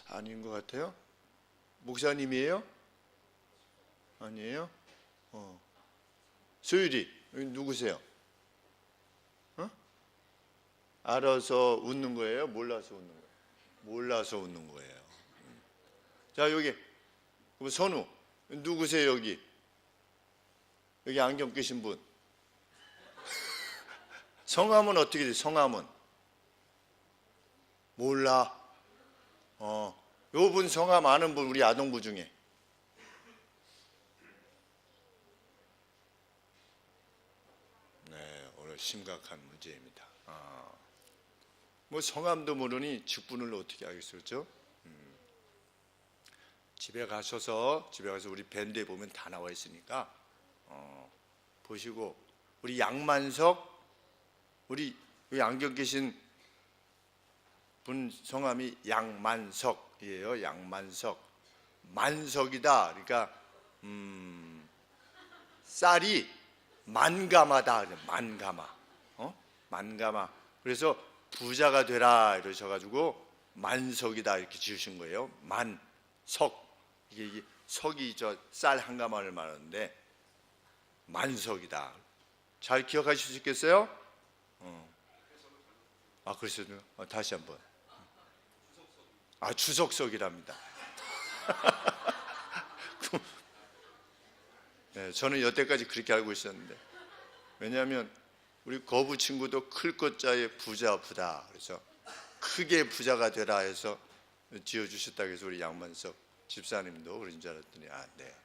아닌 것 같아요. 목사님이에요? 아니에요? 소율이 누구세요? 알아서 웃는 거예요? 몰라서 웃는 거예요? 몰라서 웃는 거예요. 자, 여기 선우 누구세요? 여기 안경 끼신 분. 성함은 어떻게 돼요? 성함은 몰라. 요분 성함 아는 분 우리 아동부 중에. 네, 오늘 심각한 문제입니다. 뭐 성함도 모르니 직분을 어떻게 하겠어요, 그렇죠? 집에 가서 우리 밴드에 보면 다 나와 있으니까 보시고 우리 양만석, 우리 여기 안경 끼신 분 성함이 양만석이에요. 양만석. 만석이다. 그러니까 쌀이 만가마다. 만가마. 만가마. 그래서 부자가 되라 이러셔가지고 만석이다 이렇게 지으신 거예요. 만석. 이게 석이 쌀 한 가마를 말하는데 만석이다. 잘 기억하실 수 있겠어요? 그러시군요. 다시 한번. 추석석이랍니다. 네, 저는 여태까지 그렇게 알고 있었는데, 왜냐하면 우리 거부 친구도 클 것자에 부자 부다. 그래서 크게 부자가 되라 해서 지어주셨다고 해서 우리 양만석 집사님도 그런 줄 알았더니 네,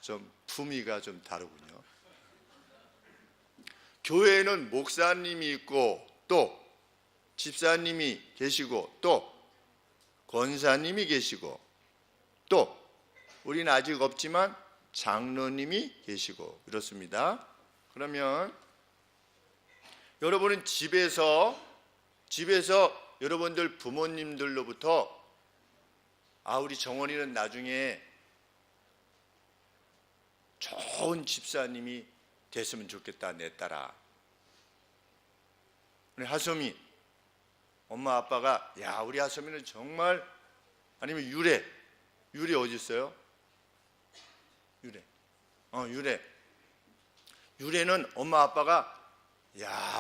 좀 품위가 좀 다르군요. 교회에는 목사님이 있고 또 집사님이 계시고 또 권사님이 계시고 또 우리는 아직 없지만 장로님이 계시고 이렇습니다. 그러면 여러분은 집에서 여러분들 부모님들로부터 우리 정원이는 나중에 좋은 집사님이 됐으면 좋겠다, 내 딸아. 우리 하솜이 엄마 아빠가 우리 하솜이는 정말, 아니면 유래 어디 있어요? 유래는 엄마 아빠가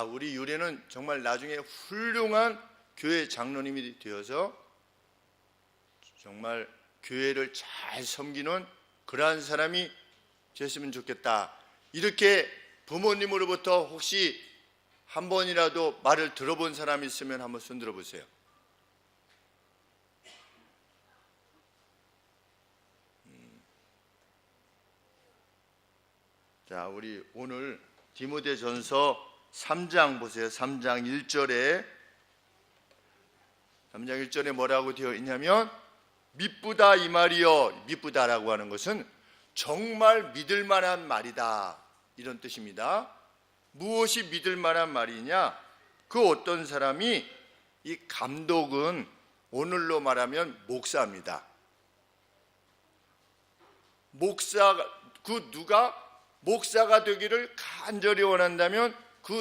우리 유래는 정말 나중에 훌륭한 교회 장로님이 되어서 정말 교회를 잘 섬기는 그러한 사람이 됐으면 좋겠다. 이렇게 부모님으로부터 혹시 한 번이라도 말을 들어본 사람이 있으면 한번 손 들어보세요. 자, 우리 오늘 디모데전서 3장 보세요. 3장 1절에 뭐라고 되어 있냐면 미쁘다 이 말이요. 미쁘다라고 하는 것은 정말 믿을 만한 말이다, 이런 뜻입니다. 무엇이 믿을 만한 말이냐? 그 어떤 사람이, 이 감독은 오늘로 말하면 목사입니다. 누가 목사가 되기를 간절히 원한다면,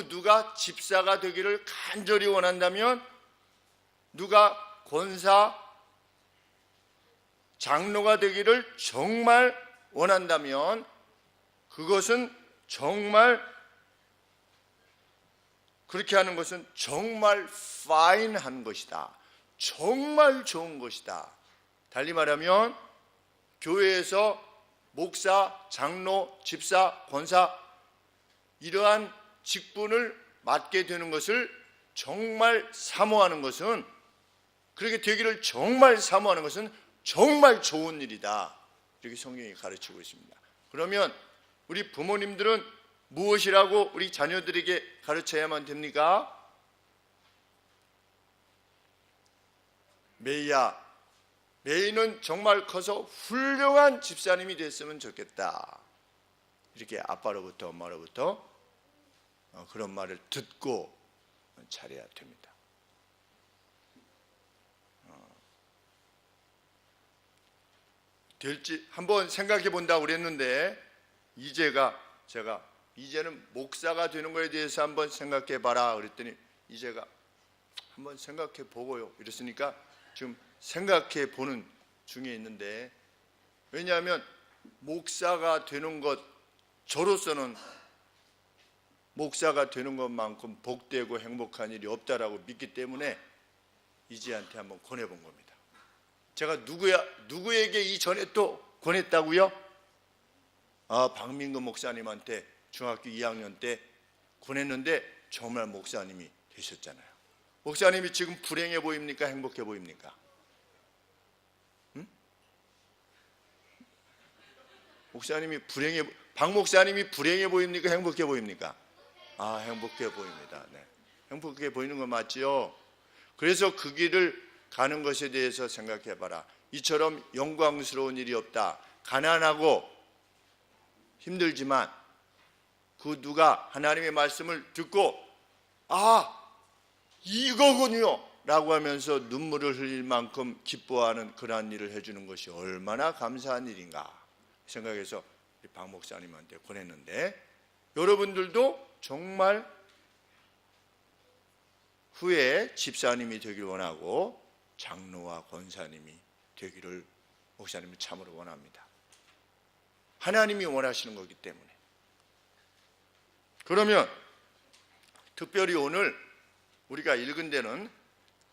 누가 집사가 되기를 간절히 원한다면, 누가 권사, 장로가 되기를 정말 원한다면 그것은 정말, 그렇게 하는 것은 정말 파인한 것이다. 정말 좋은 것이다. 달리 말하면 교회에서 목사, 장로, 집사, 권사 이러한 직분을 맡게 되는 것을 정말 사모하는 것은, 그렇게 되기를 정말 사모하는 것은 정말 좋은 일이다. 이렇게 성경이 가르치고 있습니다. 그러면 우리 부모님들은 무엇이라고 우리 자녀들에게 가르쳐야만 됩니까? 메이는 정말 커서 훌륭한 집사님이 됐으면 좋겠다. 이렇게 아빠로부터 엄마로부터 그런 말을 듣고 잘해야 됩니다. 될지 한번 생각해 본다고 그랬는데, 이제는 목사가 되는 거에 대해서 한번 생각해 봐라 그랬더니 이제가 한번 생각해 보고요 이랬으니까 지금 생각해 보는 중에 있는데, 왜냐하면 목사가 되는 것, 저로서는 목사가 되는 것만큼 복되고 행복한 일이 없다라고 믿기 때문에 이지한테 한번 권해본 겁니다. 제가 누구에게 이전에 또 권했다고요? 박민근 목사님한테 중학교 2학년 때 권했는데 정말 목사님이 되셨잖아요. 목사님이 지금 불행해 보입니까? 행복해 보입니까? 박 목사님이 불행해 보입니까? 행복해 보입니까? 행복해 보입니다. 네. 행복해 보이는 거 맞지요? 그래서 그 길을 가는 것에 대해서 생각해 봐라. 이처럼 영광스러운 일이 없다. 가난하고 힘들지만 그 누가 하나님의 말씀을 듣고 이거군요 라고 하면서 눈물을 흘릴 만큼 기뻐하는 그러한 일을 해주는 것이 얼마나 감사한 일인가 생각해서 박 목사님한테 권했는데, 여러분들도 정말 후에 집사님이 되길 원하고 장로와 권사님이 되기를 목사님이 참으로 원합니다. 하나님이 원하시는 거기 때문에. 그러면 특별히 오늘 우리가 읽은 데는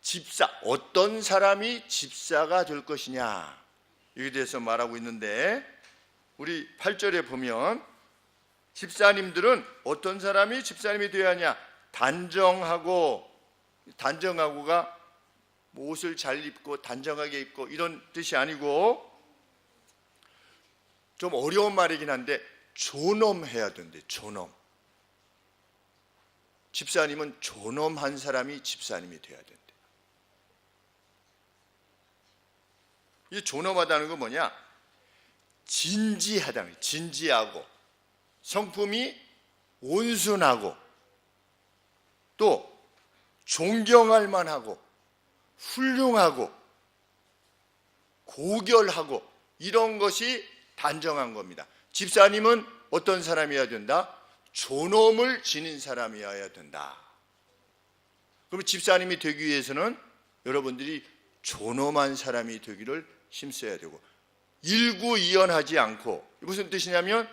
집사, 어떤 사람이 집사가 될 것이냐, 이에 대해서 말하고 있는데, 우리 8절에 보면 집사님들은 어떤 사람이 집사님이 되어야 하냐, 단정하고가 옷을 잘 입고 단정하게 입고 이런 뜻이 아니고, 좀 어려운 말이긴 한데 존엄해야 된대. 존엄. 집사님은 존엄한 사람이 집사님이 돼야 된대. 이 존엄하다는 건 뭐냐? 진지하다는 거예요. 진지하고, 성품이 온순하고, 또 존경할 만하고, 훌륭하고, 고결하고, 이런 것이 단정한 겁니다. 집사님은 어떤 사람이어야 된다? 존엄을 지닌 사람이어야 된다. 그럼 집사님이 되기 위해서는 여러분들이 존엄한 사람이 되기를 힘써야 되고, 일구이연하지 않고, 무슨 뜻이냐면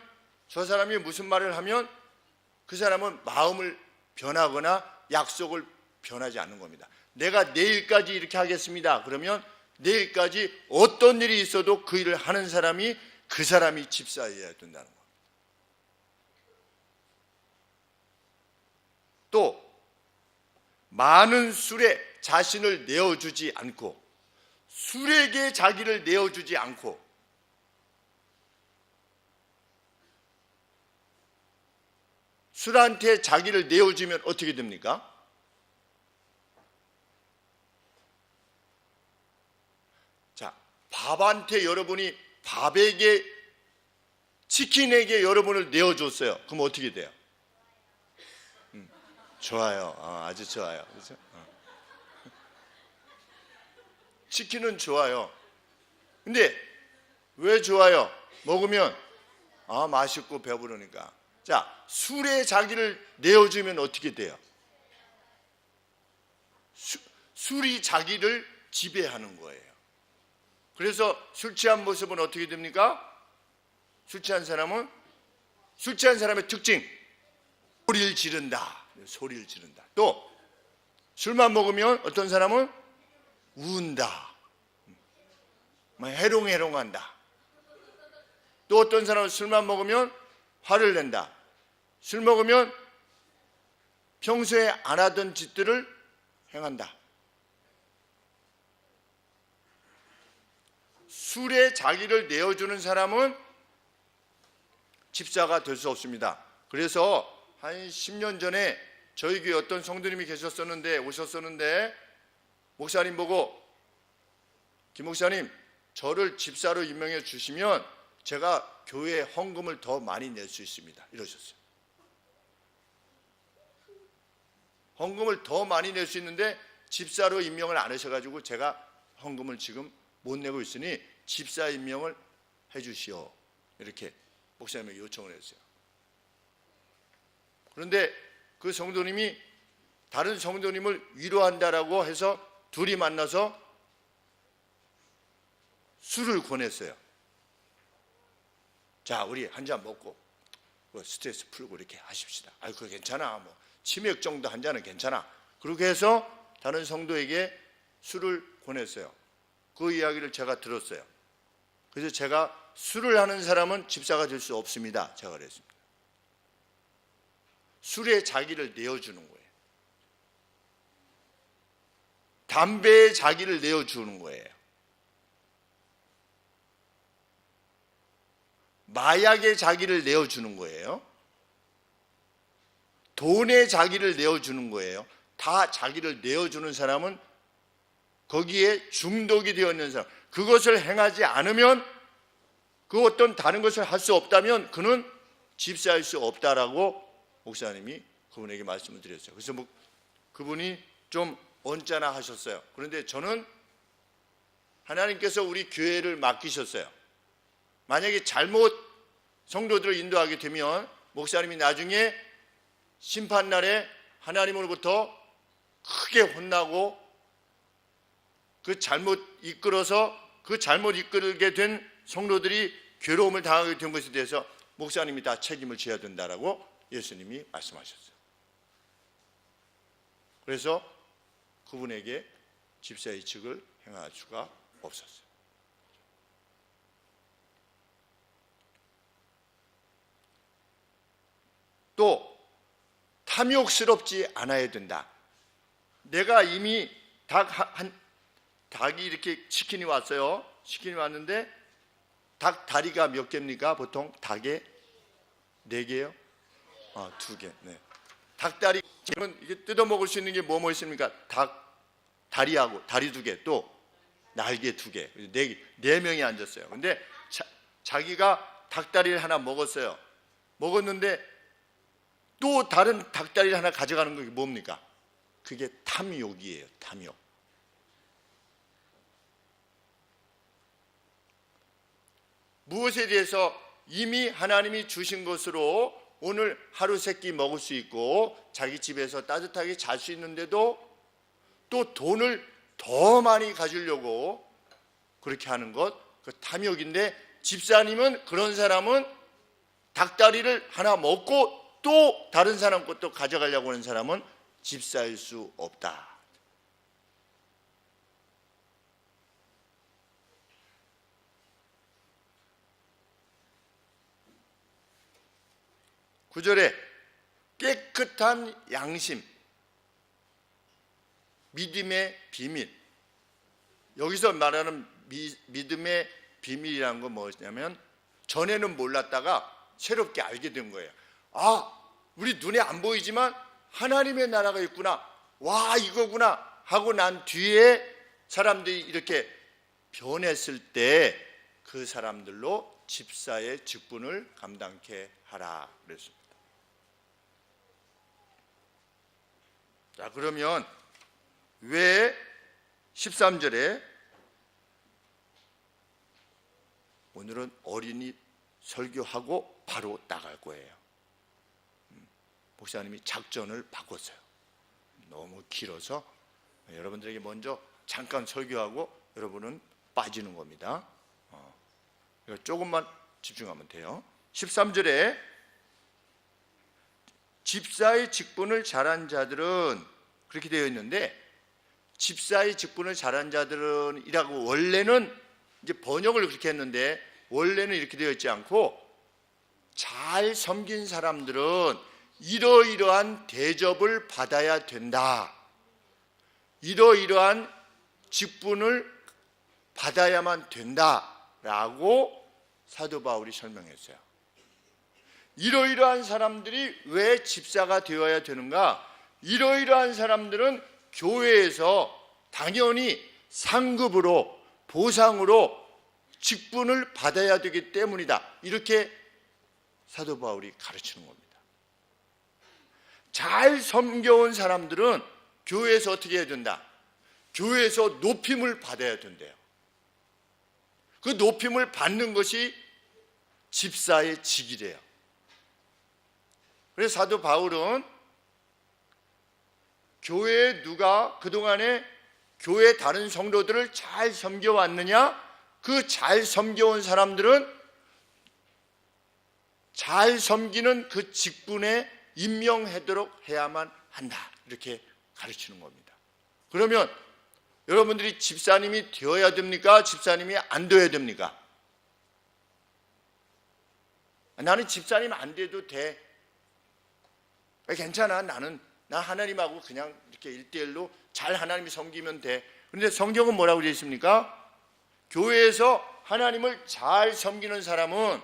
저 사람이 무슨 말을 하면 그 사람은 마음을 변하거나 약속을 변하지 않는 겁니다. 내가 내일까지 이렇게 하겠습니다. 그러면 내일까지 어떤 일이 있어도 그 일을 하는 사람이, 그 사람이 집사여야 된다는 겁니다. 또 많은 술에 자신을 내어주지 않고, 술에게 자기를 내어주지 않고, 술한테 자기를 내어주면 어떻게 됩니까? 자, 밥한테 여러분이 밥에게, 치킨에게 여러분을 내어줬어요. 그럼 어떻게 돼요? 좋아요. 아주 좋아요. 그렇죠? 치킨은 좋아요. 근데 왜 좋아요? 먹으면 맛있고 배부르니까. 자, 술에 자기를 내어주면 어떻게 돼요? 술이 자기를 지배하는 거예요. 그래서 술 취한 모습은 어떻게 됩니까? 술 취한 사람의 특징, 소리를 지른다. 또 술만 먹으면 어떤 사람은 운다, 해롱해롱한다. 또 어떤 사람은 술만 먹으면 화를 낸다. 술 먹으면 평소에 안 하던 짓들을 행한다. 술에 자기를 내어주는 사람은 집사가 될 수 없습니다. 그래서 한 10년 전에 저희 교회 어떤 성도님이 오셨었는데 목사님 보고, 김 목사님, 저를 집사로 임명해 주시면 제가 교회에 헌금을 더 많이 낼 수 있습니다. 이러셨어요. 헌금을 더 많이 낼 수 있는데 집사로 임명을 안 하셔가지고 제가 헌금을 지금 못 내고 있으니 집사 임명을 해 주시오. 이렇게 목사님에게 요청을 했어요. 그런데 그 성도님이 다른 성도님을 위로한다라고 해서 둘이 만나서 술을 권했어요. 자, 우리 한 잔 먹고 스트레스 풀고 이렇게 하십시다. 그거 괜찮아. 뭐 치맥 정도 한 잔은 괜찮아. 그렇게 해서 다른 성도에게 술을 권했어요. 그 이야기를 제가 들었어요. 그래서 제가 술을 하는 사람은 집사가 될 수 없습니다. 제가 그랬습니다. 술에 자기를 내어주는 거예요. 담배에 자기를 내어주는 거예요. 마약에 자기를 내어주는 거예요. 돈에 자기를 내어주는 거예요. 다 자기를 내어주는 사람은 거기에 중독이 되어 있는 사람, 그것을 행하지 않으면, 그 어떤 다른 것을 할 수 없다면 그는 집사할 수 없다라고 목사님이 그분에게 말씀을 드렸어요. 그래서 그분이 좀 언짢아 하셨어요. 그런데 저는 하나님께서 우리 교회를 맡기셨어요. 만약에 잘못 성도들을 인도하게 되면 목사님이 나중에 심판날에 하나님으로부터 크게 혼나고 그 잘못 이끌게 된 성도들이 괴로움을 당하게 된 것에 대해서 목사님이 다 책임을 져야 된다라고 예수님이 말씀하셨어요. 그래서 그분에게 집사의 직을 행할 수가 없었어요. 또 탐욕스럽지 않아야 된다. 내가 이미 닭이 이렇게 치킨이 왔어요. 치킨이 왔는데 닭 다리가 몇 개입니까? 보통 닭에 4개요? 2개. 네. 닭다리, 이게 뜯어 먹을 수 있는 게 뭐 있습니까? 닭 다리하고 다리 2개, 또 날개 2개, 4명이 앉았어요. 근데 자기가 닭다리를 하나 먹었어요. 먹었는데 또 다른 닭다리를 하나 가져가는 게 뭡니까? 그게 탐욕이에요. 탐욕. 무엇에 대해서 이미 하나님이 주신 것으로 오늘 하루 3끼 먹을 수 있고 자기 집에서 따뜻하게 잘 수 있는데도 또 돈을 더 많이 가지려고 그렇게 하는 것, 그 탐욕인데, 집사님은 그런 사람은 닭다리를 하나 먹고 또 다른 사람 것도 가져가려고 하는 사람은 집사일 수 없다. 구절에 깨끗한 양심, 믿음의 비밀. 여기서 말하는 믿음의 비밀이라는 건 뭐냐면, 전에는 몰랐다가 새롭게 알게 된 거예요. 우리 눈에 안 보이지만 하나님의 나라가 있구나, 와 이거구나 하고 난 뒤에 사람들이 이렇게 변했을 때 그 사람들로 집사의 직분을 감당케 하라 그랬습니다. 자, 그러면 왜 13절에 오늘은 어린이 설교하고 바로 나갈 거예요. 목사님이 작전을 바꿨어요. 너무 길어서 여러분들에게 먼저 잠깐 설교하고 여러분은 빠지는 겁니다. 조금만 집중하면 돼요. 13절에 집사의 직분을 잘한 자들은, 그렇게 되어 있는데, 집사의 직분을 잘한 자들은 이라고 원래는 이제 번역을 그렇게 했는데, 원래는 이렇게 되어 있지 않고, 잘 섬긴 사람들은 이러이러한 대접을 받아야 된다, 이러이러한 직분을 받아야만 된다라고 사도 바울이 설명했어요. 이러이러한 사람들이 왜 집사가 되어야 되는가? 이러이러한 사람들은 교회에서 당연히 상급으로, 보상으로 직분을 받아야 되기 때문이다. 이렇게 사도 바울이 가르치는 겁니다. 잘 섬겨온 사람들은 교회에서 어떻게 해야 된다? 교회에서 높임을 받아야 된대요. 그 높임을 받는 것이 집사의 직이래요. 그래서 사도 바울은 교회에 누가 그동안에 교회 다른 성도들을 잘 섬겨왔느냐, 그 잘 섬겨온 사람들은 잘 섬기는 그 직분에 임명하도록 해야만 한다. 이렇게 가르치는 겁니다. 그러면 여러분들이 집사님이 되어야 됩니까? 집사님이 안 되어야 됩니까? 나는 집사님 안 돼도 돼. 괜찮아. 나 하나님하고 그냥 이렇게 1대1로 잘 하나님이 섬기면 돼. 그런데 성경은 뭐라고 되어 있습니까? 교회에서 하나님을 잘 섬기는 사람은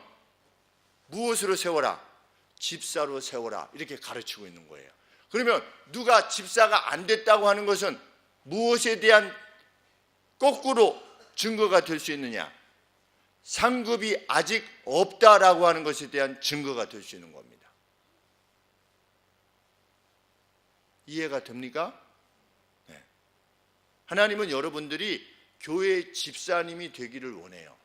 무엇으로 세워라? 집사로 세워라. 이렇게 가르치고 있는 거예요. 그러면 누가 집사가 안 됐다고 하는 것은 무엇에 대한 거꾸로 증거가 될 수 있느냐? 상급이 아직 없다라고 하는 것에 대한 증거가 될 수 있는 겁니다. 이해가 됩니까? 네. 하나님은 여러분들이 교회의 집사님이 되기를 원해요.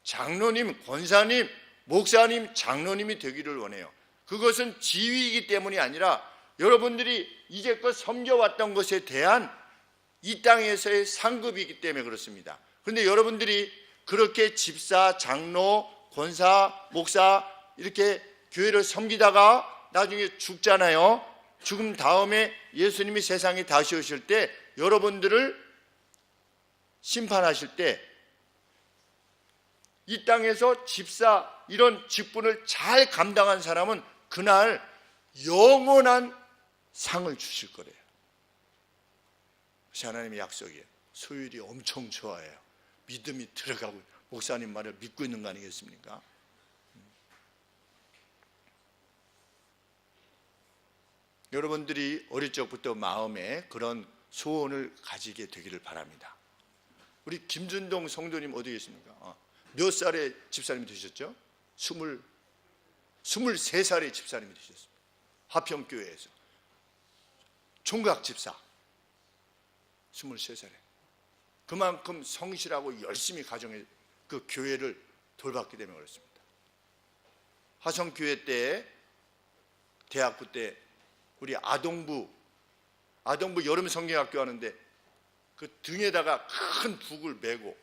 장로님, 권사님, 목사님, 장로님이 되기를 원해요. 그것은 지위이기 때문이 아니라 여러분들이 이제껏 섬겨왔던 것에 대한 이 땅에서의 상급이기 때문에 그렇습니다. 그런데 여러분들이 그렇게 집사, 장로, 권사, 목사 이렇게 교회를 섬기다가 나중에 죽잖아요. 죽음 다음에 예수님이 세상에 다시 오실 때 여러분들을 심판하실 때 이 땅에서 집사 이런 직분을 잘 감당한 사람은 그날 영원한 상을 주실 거래요. 그것이 하나님의 약속이에요. 소율이 엄청 좋아해요. 믿음이 들어가고 목사님 말을 믿고 있는 거 아니겠습니까? 여러분들이 어릴 적부터 마음에 그런 소원을 가지게 되기를 바랍니다. 우리 김준동 성도님 어디 계십니까? 몇 살에 집사님이 되셨죠? 23살에 집사님이 되셨습니다. 화평교회에서 총각 집사 23살에 그만큼 성실하고 열심히 가정에 그 교회를 돌봤기 때문에 그렇습니다. 화성교회 때 대학부 때 우리 아동부 여름 성경학교 하는데 그 등에다가 큰 북을 메고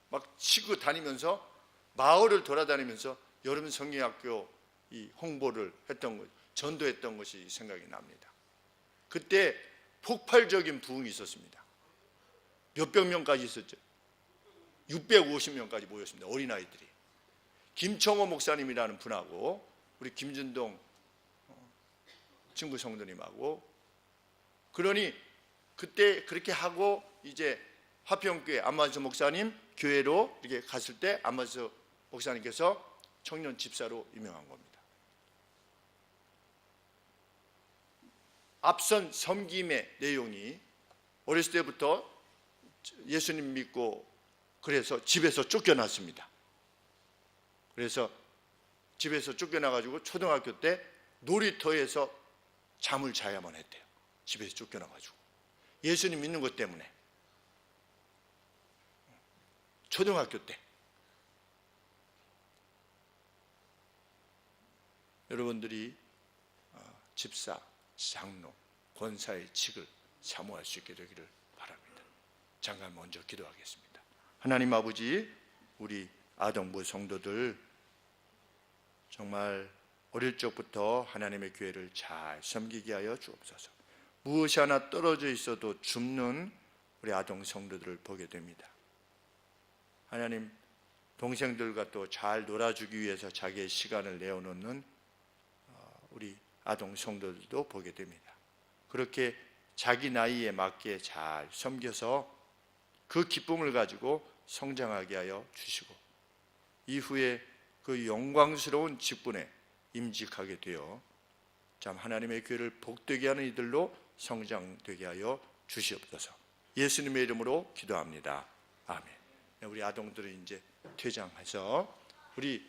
막 치고 다니면서 마을을 돌아다니면서 여름 성경학교 이 홍보를 했던 것, 전도했던 것이 생각이 납니다. 그때 폭발적인 부흥이 있었습니다. 몇백 명까지 있었죠. 650명까지 모였습니다. 어린아이들이. 김청호 목사님이라는 분하고 우리 김준동 친구 성도님하고 그러니 그때 그렇게 하고 이제 화평교회 안만수 목사님 교회로 이렇게 갔을 때 안만수 목사님께서 청년 집사로 임명한 겁니다. 앞선 섬김의 내용이 어렸을 때부터 예수님 믿고 그래서 집에서 쫓겨났습니다. 그래서 집에서 쫓겨나가지고 초등학교 때 놀이터에서 잠을 자야만 했대요. 집에서 쫓겨나가지고 예수님 믿는 것 때문에 초등학교 때 여러분들이 집사, 장로, 권사의 직을 사모할 수 있게 되기를 바랍니다. 잠깐 먼저 기도하겠습니다. 하나님 아버지, 우리 아동부 성도들 정말 어릴 적부터 하나님의 교회를 잘 섬기게 하여 주옵소서. 무엇이 하나 떨어져 있어도 줍는 우리 아동 성도들을 보게 됩니다. 하나님, 동생들과 또 잘 놀아주기 위해서 자기의 시간을 내어놓는 우리 아동 성도들도 보게 됩니다. 그렇게 자기 나이에 맞게 잘 섬겨서 그 기쁨을 가지고 성장하게 하여 주시고 이후에 그 영광스러운 직분에 임직하게 되어 참 하나님의 교회를 복되게 하는 이들로 성장되게 하여 주시옵소서. 예수님의 이름으로 기도합니다. 아멘. 우리 아동들은 이제 퇴장해서 우리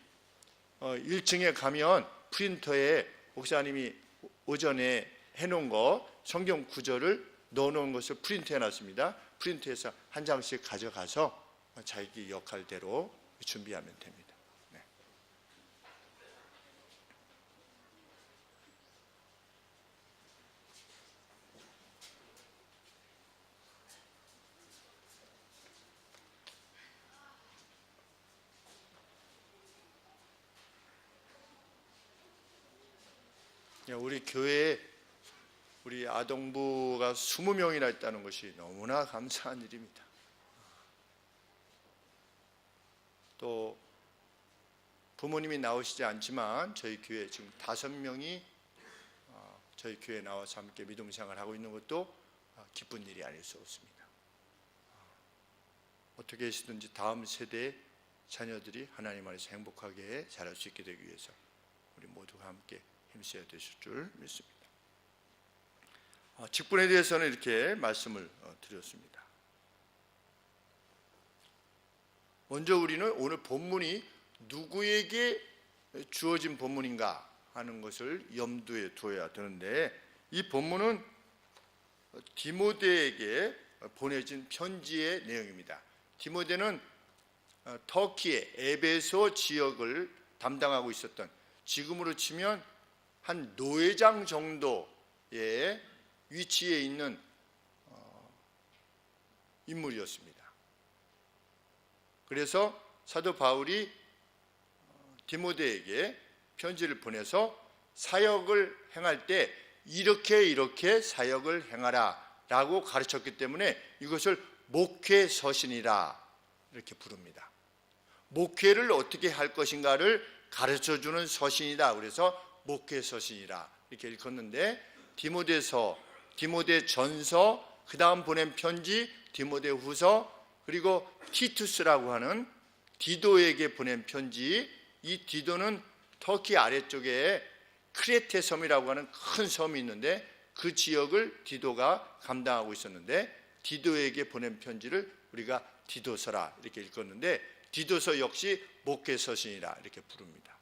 1층에 가면 프린터에 목사님이 오전에 해놓은 거 성경 구절을 넣어놓은 것을 프린트해 놨습니다. 프린트해서 한 장씩 가져가서 자기 역할대로 준비하면 됩니다. 우리 교회에 우리 아동부가 20명이나 있다는 것이 너무나 감사한 일입니다. 또 부모님이 나오시지 않지만 저희 교회 지금 5명이 저희 교회에 나와서 함께 믿음 생활을 하고 있는 것도 기쁜 일이 아닐 수 없습니다. 어떻게 해서든지 다음 세대의 자녀들이 하나님 안에서 행복하게 자랄 수 있게 되기 위해서 우리 모두가 함께 힘써야 되실 줄 믿습니다. 직분에 대해서는 이렇게 말씀을 드렸습니다. 먼저 우리는 오늘 본문이 누구에게 주어진 본문인가 하는 것을 염두에 두어야 되는데, 이 본문은 디모데에게 보내진 편지의 내용입니다. 디모데는 터키의 에베소 지역을 담당하고 있었던, 지금으로 치면 한 노회장 정도의 위치에 있는 인물이었습니다. 그래서 사도 바울이 디모데에게 편지를 보내서 사역을 행할 때 이렇게 사역을 행하라 라고 가르쳤기 때문에 이것을 목회서신이라 이렇게 부릅니다. 목회를 어떻게 할 것인가를 가르쳐주는 서신이다. 그래서 목회서신이라 이렇게 읽었는데, 디모데서, 디모데전서, 그 다음 보낸 편지 디모데후서, 그리고 티투스라고 하는 디도에게 보낸 편지. 이 디도는 터키 아래쪽에 크레테 섬이라고 하는 큰 섬이 있는데 그 지역을 디도가 감당하고 있었는데, 디도에게 보낸 편지를 우리가 디도서라 이렇게 읽었는데, 디도서 역시 목회서신이라 이렇게 부릅니다.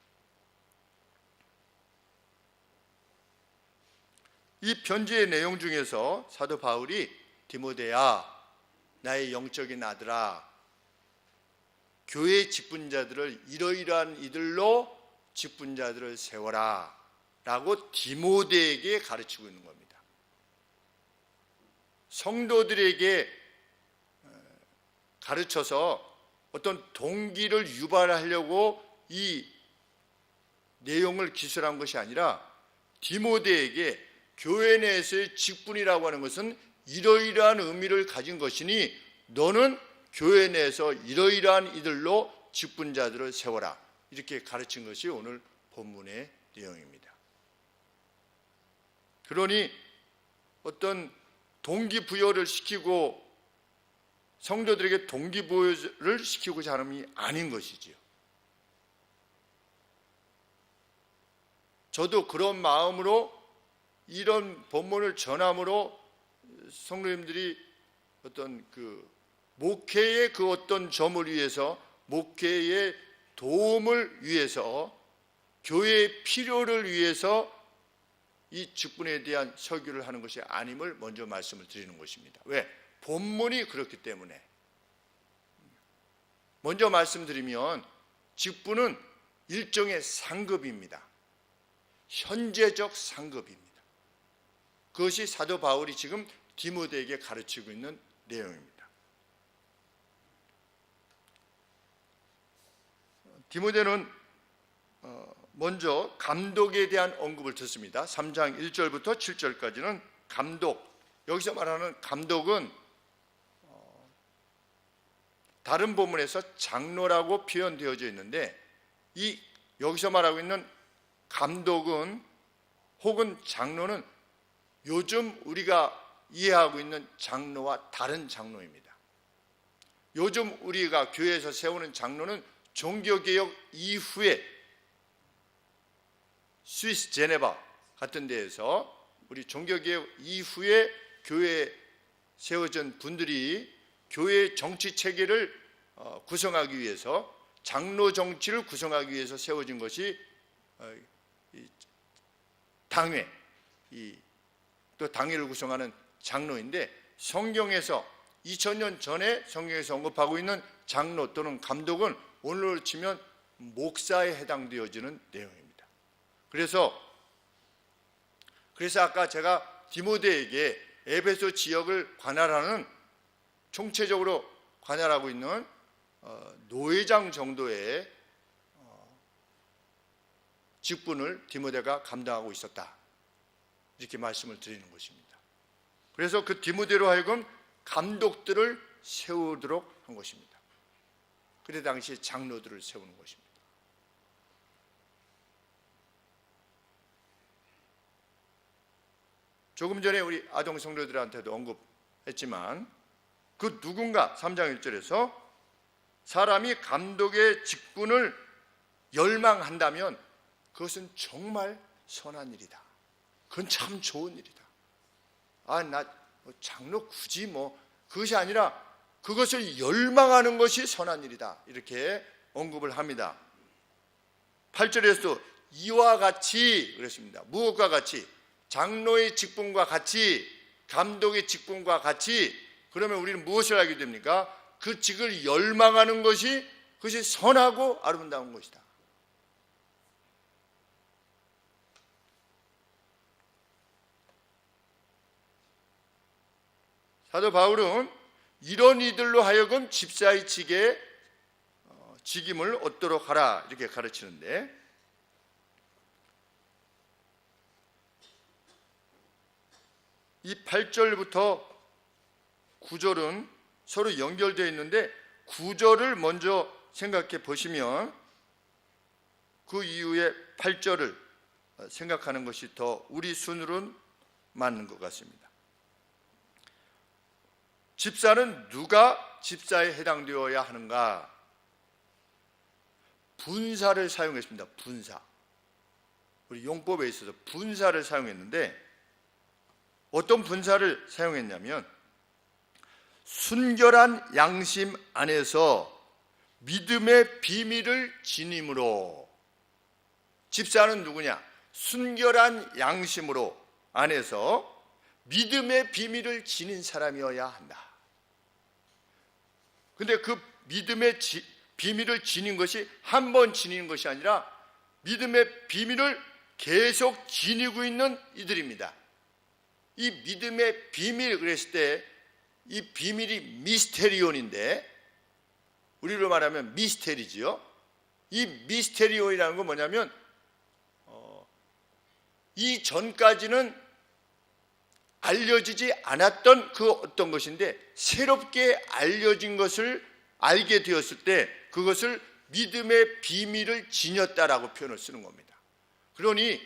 이 편지의 내용 중에서 사도 바울이 디모데야, 나의 영적인 아들아, 교회 직분자들을 이러이러한 이들로 직분자들을 세워라 라고 디모데에게 가르치고 있는 겁니다. 성도들에게 가르쳐서 어떤 동기를 유발하려고 이 내용을 기술한 것이 아니라, 디모데에게 교회 내에서의 직분이라고 하는 것은 이러이러한 의미를 가진 것이니 너는 교회 내에서 이러이러한 이들로 직분자들을 세워라 이렇게 가르친 것이 오늘 본문의 내용입니다. 그러니 어떤 동기부여를 시키고 성도들에게 동기부여를 시키고자 하는 게 아닌 것이지요. 저도 그런 마음으로 이런 본문을 전함으로 성도님들이 어떤 목회의 어떤 점을 위해서, 목회의 도움을 위해서, 교회의 필요를 위해서 이 직분에 대한 설교를 하는 것이 아님을 먼저 말씀을 드리는 것입니다. 왜? 본문이 그렇기 때문에. 먼저 말씀드리면 직분은 일종의 상급입니다. 현재적 상급입니다. 그것이 사도 바울이 지금 디모데에게 가르치고 있는 내용입니다. 디모데는 먼저 감독에 대한 언급을 듣습니다. 3장 1절부터 7절까지는 감독, 여기서 말하는 감독은 다른 본문에서 장로라고 표현되어져 있는데, 이 여기서 말하고 있는 감독은 혹은 장로는 요즘 우리가 이해하고 있는 장로와 다른 장로입니다. 요즘 우리가 교회에서 세우는 장로는 종교개혁 이후에 스위스 제네바 같은 데에서 우리 종교개혁 이후에 교회에 세워진 분들이 교회의 정치 체계를 구성하기 위해서, 장로 정치를 구성하기 위해서 세워진 것이 당회, 또 당회를 구성하는 장로인데, 성경에서 2000년 전에 성경에서 언급하고 있는 장로 또는 감독은 오늘로 치면 목사에 해당되어지는 내용입니다. 그래서 아까 제가 디모데에게 에베소 지역을 관할하는, 총체적으로 관할하고 있는 노회장 정도의 직분을 디모데가 감당하고 있었다 이렇게 말씀을 드리는 것입니다. 그래서 그 디모데로 하여금 감독들을 세우도록 한 것입니다. 그때 당시 장로들을 세우는 것입니다. 조금 전에 우리 아동 성도들한테도 언급했지만 그 누군가 3장 1절에서 사람이 감독의 직분을 열망한다면 그것은 정말 선한 일이다. 그건 참 좋은 일이다. 나 장로 굳이 그것이 아니라 그것을 열망하는 것이 선한 일이다. 이렇게 언급을 합니다. 8절에서도 이와 같이 그랬습니다. 무엇과 같이? 장로의 직분과 같이, 감독의 직분과 같이. 그러면 우리는 무엇을 알게 됩니까? 그 직을 열망하는 것이 그것이 선하고 아름다운 것이다. 사도 바울은 이런 이들로 하여금 집사의 직에 직임을 얻도록 하라 이렇게 가르치는데, 이 8절부터 9절은 서로 연결되어 있는데 9절을 먼저 생각해 보시면 그 이후에 8절을 생각하는 것이 더 우리 순으로는 맞는 것 같습니다. 집사는 누가 집사에 해당되어야 하는가? 분사를 사용했습니다. 분사. 우리 용법에 있어서 분사를 사용했는데 어떤 분사를 사용했냐면 순결한 양심 안에서 믿음의 비밀을 지님으로. 집사는 누구냐? 순결한 양심으로 안에서 믿음의 비밀을 지닌 사람이어야 한다. 근데 그 믿음의 비밀을 지닌 것이 한 번 지니는 것이 아니라 믿음의 비밀을 계속 지니고 있는 이들입니다. 이 믿음의 비밀 그랬을 때 이 비밀이 미스테리온인데, 우리로 말하면 미스테리지요. 이 미스테리온이라는 건 뭐냐면 이 전까지는 알려지지 않았던 그 어떤 것인데 새롭게 알려진 것을 알게 되었을 때 그것을 믿음의 비밀을 지녔다라고 표현을 쓰는 겁니다. 그러니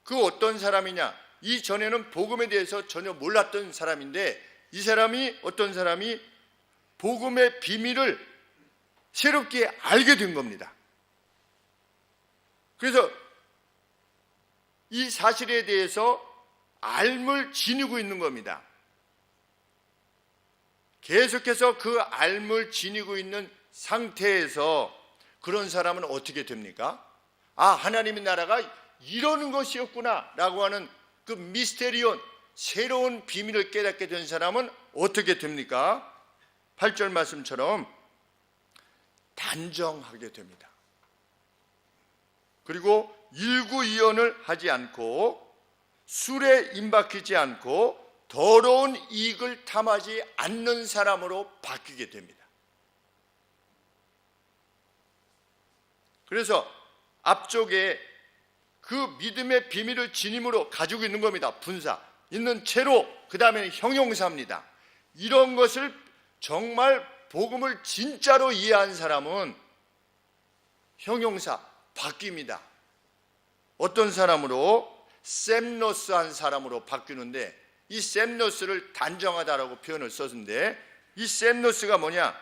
그 어떤 사람이냐? 이전에는 복음에 대해서 전혀 몰랐던 사람인데 이 사람이 어떤 사람이 복음의 비밀을 새롭게 알게 된 겁니다. 그래서 이 사실에 대해서 알을 지니고 있는 겁니다. 계속해서 그 알을 지니고 있는 상태에서 그런 사람은 어떻게 됩니까? 하나님의 나라가 이러는 것이었구나 라고 하는 그 미스테리온, 새로운 비밀을 깨닫게 된 사람은 어떻게 됩니까? 8절 말씀처럼 단정하게 됩니다. 그리고 일구이연을 하지 않고 술에 임박히지 않고 더러운 이익을 탐하지 않는 사람으로 바뀌게 됩니다. 그래서 앞쪽에 그 믿음의 비밀을 지님으로 가지고 있는 겁니다. 분사 있는 채로 그 다음에는 형용사입니다. 이런 것을 정말 복음을 진짜로 이해한 사람은 형용사 바뀝니다. 어떤 사람으로? 셈노스한 사람으로 바뀌는데 이 셈노스를 단정하다라고 표현을 썼는데 이 셈노스가 뭐냐?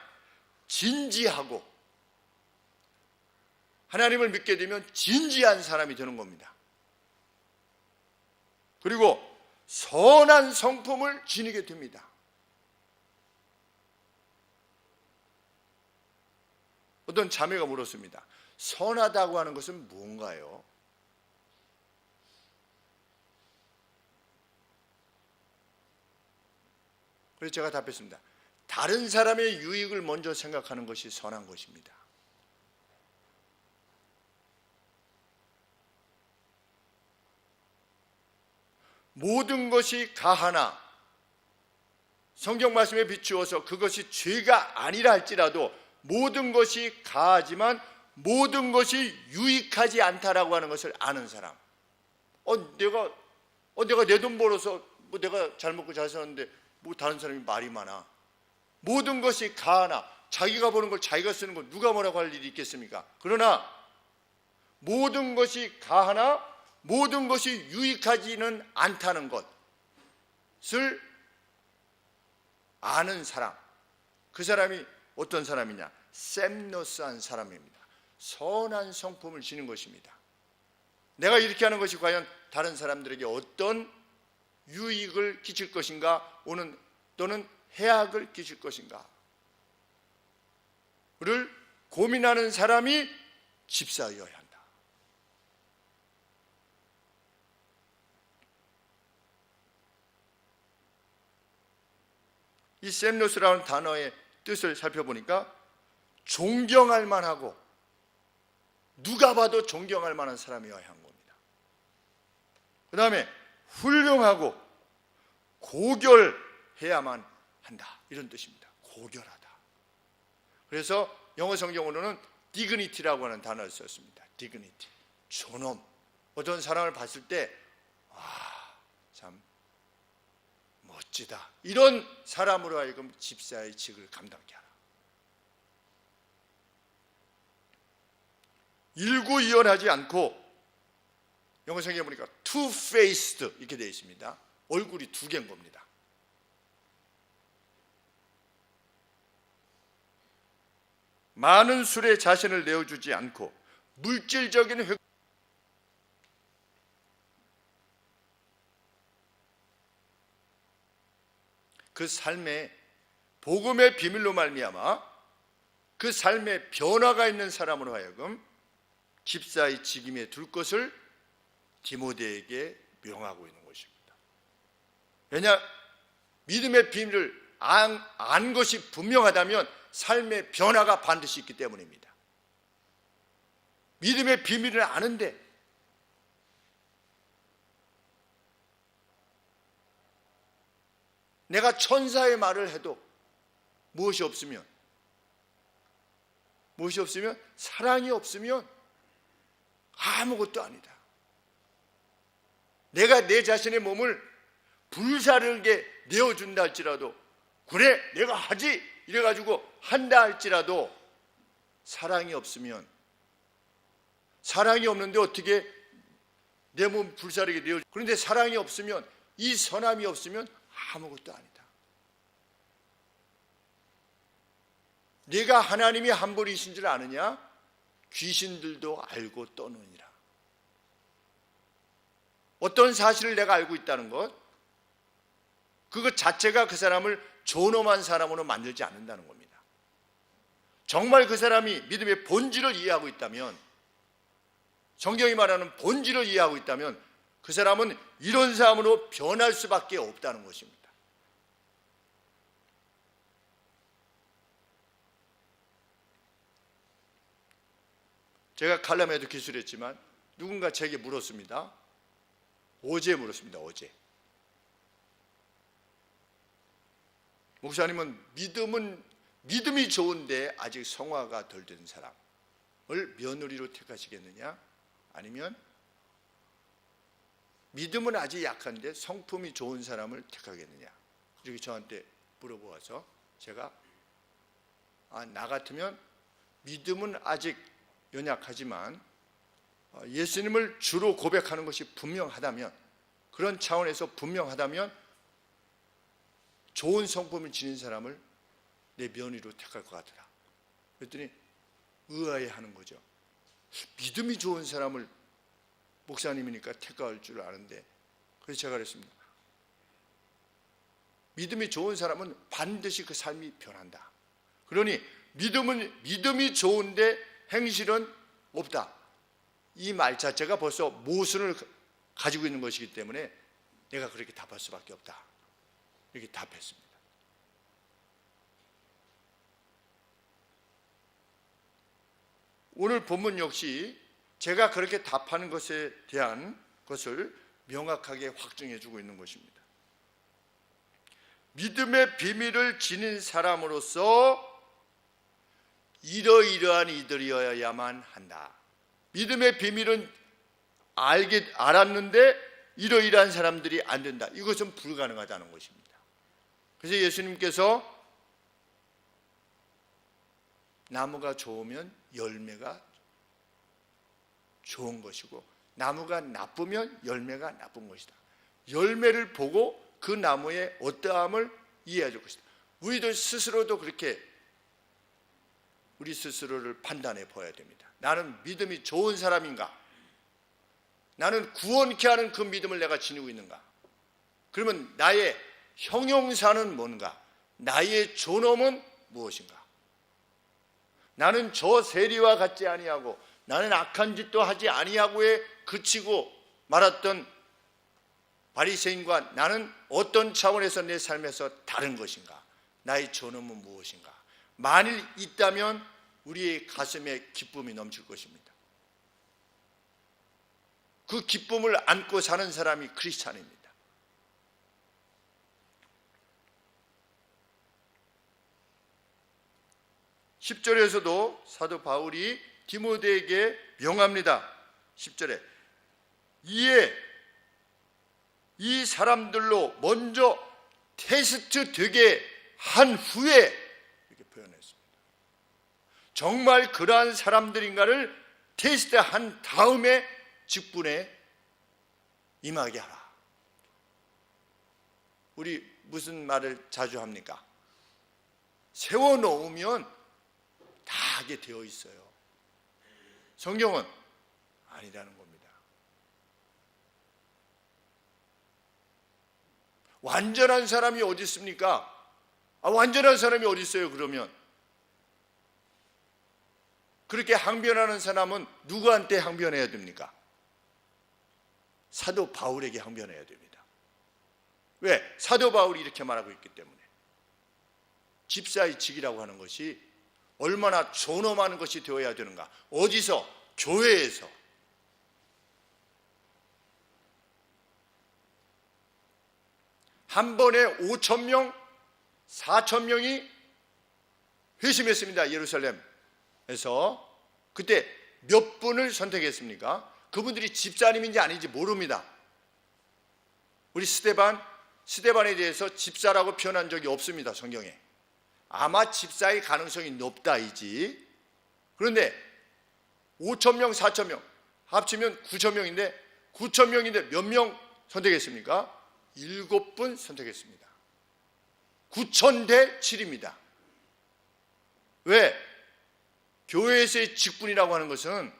진지하고 하나님을 믿게 되면 진지한 사람이 되는 겁니다. 그리고 선한 성품을 지니게 됩니다. 어떤 자매가 물었습니다. 선하다고 하는 것은 뭔가요? 그래서 제가 답했습니다. 다른 사람의 유익을 먼저 생각하는 것이 선한 것입니다. 모든 것이 가하나 성경 말씀에 비추어서 그것이 죄가 아니라 할지라도 모든 것이 가하지만 모든 것이 유익하지 않다라고 하는 것을 아는 사람. 내가 내가 내 돈 벌어서 내가 잘 먹고 잘 사는데 다른 사람이 말이 많아. 모든 것이 가하나 자기가 버는 걸 자기가 쓰는 걸 누가 뭐라고 할 일이 있겠습니까? 그러나 모든 것이 가하나 모든 것이 유익하지는 않다는 것을 아는 사람, 그 사람이 어떤 사람이냐? 셈노스한 사람입니다. 선한 성품을 지닌 것입니다. 내가 이렇게 하는 것이 과연 다른 사람들에게 어떤 유익을 끼칠 것인가, 또는 해악을 끼칠 것인가 를 고민하는 사람이 집사여야 한다. 이 셈노스라는 단어의 뜻을 살펴보니까 존경할 만하고 누가 봐도 존경할 만한 사람이어야 하는 겁니다. 그 다음에 훌륭하고 고결해야만 한다, 이런 뜻입니다. 고결하다. 그래서 영어 성경으로는 dignity라고 하는 단어를 썼습니다. dignity, 존엄. 어떤 사람을 봤을 때 참 멋지다, 이런 사람으로 하여금 집사의 직을 감당케 하라. 일구이연하지 않고, 영어 성경에 보니까 two-faced 이렇게 되어 있습니다. 얼굴이 두 개인 겁니다. 많은 술에 자신을 내어주지 않고 물질적인 그 삶에 복음의 비밀로 말미암아 그 삶에 변화가 있는 사람으로 하여금 집사의 직임에 둘 것을 디모데에게 명하고 있는 것입니다. 왜냐? 믿음의 비밀을 안 것이 분명하다면 삶의 변화가 반드시 있기 때문입니다. 믿음의 비밀을 아는데 내가 천사의 말을 해도 무엇이 없으면 사랑이 없으면 아무것도 아니다. 내가 내 자신의 몸을 불사르게 내어준다 할지라도, 그래 내가 하지 이래가지고 한다 할지라도 사랑이 없으면, 사랑이 없는데 어떻게 내 몸 불사르게 내어줘? 그런데 사랑이 없으면, 이 선함이 없으면 아무것도 아니다. 네가 하나님이 한 분이신 줄 아느냐? 귀신들도 알고 떠느니라. 어떤 사실을 내가 알고 있다는 것, 그것 자체가 그 사람을 존엄한 사람으로 만들지 않는다는 겁니다. 정말 그 사람이 믿음의 본질을 이해하고 있다면, 성경이 말하는 본질을 이해하고 있다면 그 사람은 이런 사람으로 변할 수밖에 없다는 것입니다. 제가 칼럼에도 기술했지만 누군가 제게 물었습니다. 어제 물었습니다. 어제. 목사님은 믿음이 좋은데 아직 성화가 덜 된 사람을 며느리로 택하시겠느냐? 아니면 믿음은 아직 약한데 성품이 좋은 사람을 택하겠느냐? 이렇게 저한테 물어보아서 제가 나 같으면 믿음은 아직 연약하지만 예수님을 주로 고백하는 것이 분명하다면, 그런 차원에서 분명하다면 좋은 성품을 지닌 사람을 내 며느리로 택할 것 같더라. 그랬더니 의아해하는 거죠. 믿음이 좋은 사람을 목사님이니까 택할 줄 아는데, 그래서 제가 그랬습니다. 믿음이 좋은 사람은 반드시 그 삶이 변한다. 그러니 믿음이 좋은데 행실은 없다, 이 말 자체가 벌써 모순을 가지고 있는 것이기 때문에 내가 그렇게 답할 수밖에 없다, 이렇게 답했습니다. 오늘 본문 역시 제가 그렇게 답하는 것에 대한 것을 명확하게 확증해 주고 있는 것입니다. 믿음의 비밀을 지닌 사람으로서 이러이러한 이들이어야만 한다. 믿음의 비밀은 알았는데 이러이러한 사람들이 안 된다. 이것은 불가능하다는 것입니다. 그래서 예수님께서 나무가 좋으면 열매가 좋은 것이고 나무가 나쁘면 열매가 나쁜 것이다. 열매를 보고 그 나무의 어떠함을 이해해야 될 것이다. 우리들 스스로도 그렇게 우리 스스로를 판단해 보아야 됩니다. 나는 믿음이 좋은 사람인가? 나는 구원케 하는 그 믿음을 내가 지니고 있는가? 그러면 나의 형용사는 뭔가? 나의 존엄은 무엇인가? 나는 저 세리와 같지 아니하고 나는 악한 짓도 하지 아니하고에 그치고 말았던 바리새인과 나는 어떤 차원에서 내 삶에서 다른 것인가? 나의 존엄은 무엇인가? 만일 있다면 우리의 가슴에 기쁨이 넘칠 것입니다. 그 기쁨을 안고 사는 사람이 크리스찬입니다. (10절에서도) 사도 바울이 디모데에게 명합니다. 10절에 이에 이 사람들로 먼저 테스트 되게 한 후에 이렇게 표현했습니다. 정말 그러한 사람들인가를 테스트한 다음에 직분에 임하게 하라. 우리 무슨 말을 자주 합니까? 세워놓으면 다 하게 되어 있어요. 성경은 아니라는 겁니다. 완전한 사람이 어디 있습니까? 완전한 사람이 어디 있어요? 그러면 그렇게 항변하는 사람은 누구한테 항변해야 됩니까? 사도 바울에게 항변해야 됩니다. 왜? 사도 바울이 이렇게 말하고 있기 때문에. 집사의 직이라고 하는 것이 얼마나 존엄한 것이 되어야 되는가? 어디서? 교회에서. 한 번에 5,000명, 4,000명이 회심했습니다. 예루살렘에서. 그때 몇 분을 선택했습니까? 그분들이 집사님인지 아닌지 모릅니다. 우리 스데반에 대해서 집사라고 표현한 적이 없습니다. 성경에. 아마 집사의 가능성이 높다이지. 그런데 5,000명, 4,000명 합치면 9,000명인데 9,000명인데 몇 명 선택했습니까? 7분 선택했습니다. 9,000대 7입니다. 왜? 교회에서의 직분이라고 하는 것은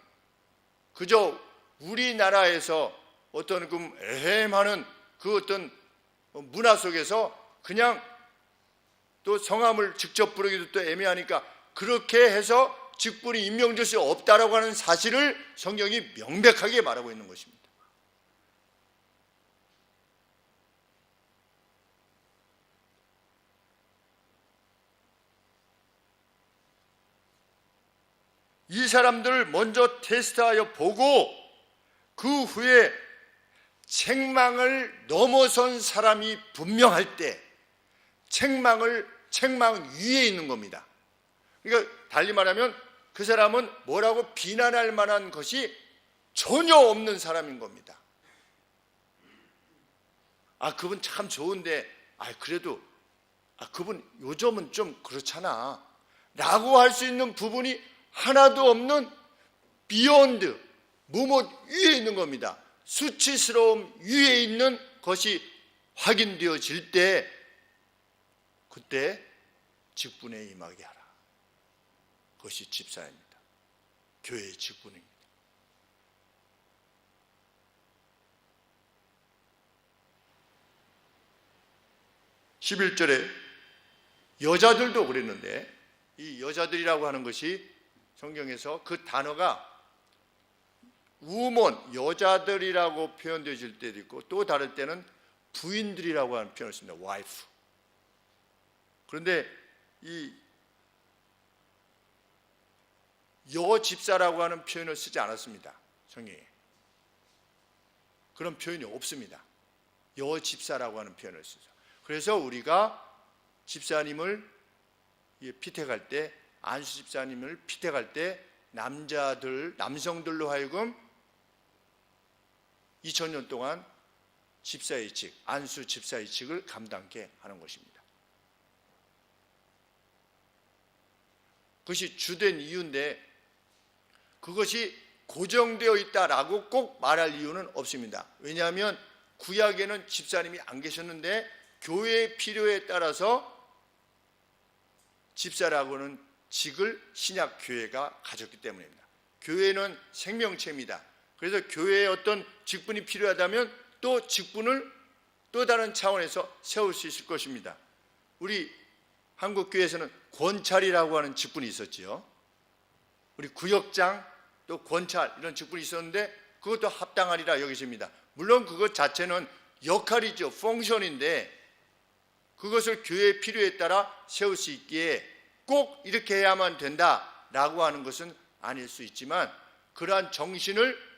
그저 우리나라에서 어떤 그 애매하는 그 어떤 문화 속에서 그냥 또 성함을 직접 부르기도 또 애매하니까 그렇게 해서 직분이 임명될 수 없다라고 하는 사실을 성경이 명백하게 말하고 있는 것입니다. 이 사람들을 먼저 테스트하여 보고 그 후에 책망을 넘어선 사람이 분명할 때 책망 위에 있는 겁니다. 그러니까 달리 말하면 그 사람은 뭐라고 비난할 만한 것이 전혀 없는 사람인 겁니다. 그분 참 좋은데 그래도 그분 요즘은 좀 그렇잖아 라고 할 수 있는 부분이 하나도 없는 비욘드, 무엇 위에 있는 겁니다. 수치스러움 위에 있는 것이 확인되어질 때 그때 직분에 임하게 하라. 그것이 집사입니다. 교회의 직분입니다. (11절에) 여자들도 그랬는데 이 여자들이라고 하는 것이 성경에서 그 단어가 우먼, 여자들이라고 표현되어질 때도 있고 또 다를 때는 부인들이라고 하는 표현을 씁니다. 와이프. 그런데 이 여집사라고 하는 표현을 쓰지 않았습니다. 성경에. 그런 표현이 없습니다. 여집사라고 하는 표현을 쓰죠. 그래서 우리가 집사님을 피택할 때, 안수 집사님을 피택할 때 남성들로 하여금 2000년 동안 집사의 직, 안수 집사의 직을 감당케 하는 것입니다. 그것이 주된 이유인데 그것이 고정되어 있다라고 꼭 말할 이유는 없습니다. 왜냐하면 구약에는 집사님이 안 계셨는데 교회의 필요에 따라서 집사라고 하는 직을 신약 교회가 가졌기 때문입니다. 교회는 생명체입니다. 그래서 교회에 어떤 직분이 필요하다면 또 직분을 또 다른 차원에서 세울 수 있을 것입니다. 우리 한국교회에서는 권찰이라고 하는 직분이 있었지요. 우리 구역장 또 권찰 이런 직분이 있었는데 그것도 합당하리라 여기십니다. 물론 그것 자체는 역할이죠. 펑션인데 그것을 교회의 필요에 따라 세울 수 있기에 꼭 이렇게 해야만 된다라고 하는 것은 아닐 수 있지만 그러한 정신을